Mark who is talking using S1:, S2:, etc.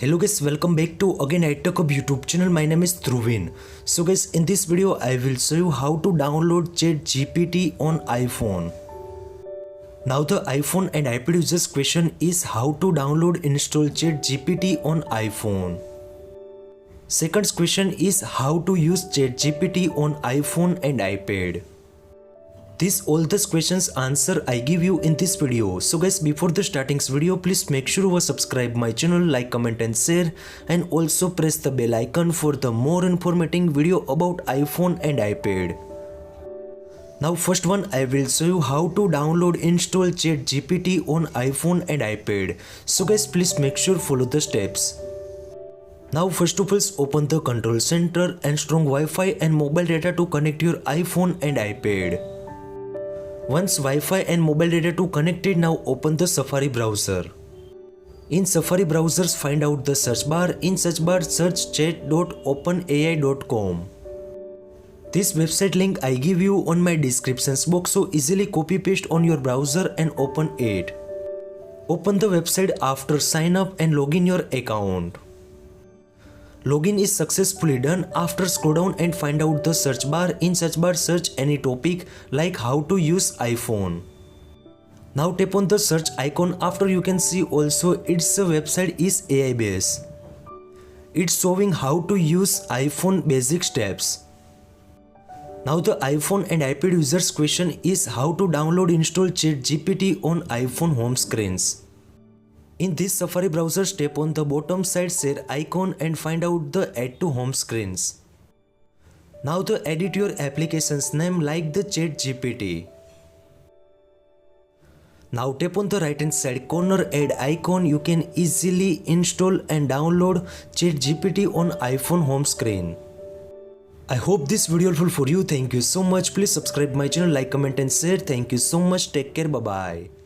S1: Hello guys, welcome back to again iTechHub YouTube channel. My name is Dhruvin. So guys, in this video I will show you how to download chatgpt on iPhone. Now the iPhone and iPad users question is how to download install chatgpt on iPhone. Second question is how to use chatgpt on iPhone and iPad. All these questions answer I give you in this video. So guys, before the starting video, please make sure you subscribe my channel, like, comment and share, and also press the bell icon for the more informative video about iPhone and iPad. Now first one, I will show you how to download install chatgpt on iPhone and iPad. So guys, please make sure follow the steps. Now first of all, open the control center and strong Wi-Fi and mobile data to connect your iPhone and iPad. Once Wi-Fi and mobile data to connected, now open the Safari browser. In Safari browsers, find out the search bar. In search bar, search chat.openai.com. This website link I give you on my description box, so easily copy paste on your browser and open it. Open the website after sign up and log in your account. Login is successfully done. After scroll down and find out the search bar. In search bar, search any topic like how to use iPhone. Now tap on the search icon. After you can see also its website is AI based. It's showing how to use iPhone basic steps. Now the iPhone and iPad users question is how to download install chatgpt on iPhone home screens. In this Safari browser, tap on the bottom side share icon and find out the add to home screens. Now the edit your application's name like the chatgpt. Now tap on the right hand side corner add icon. You can easily install and download chatgpt on iPhone home screen. I hope this video helpful for you. Thank you so much. Please subscribe my channel, like, comment and share. Thank you so much. Take care. Bye bye.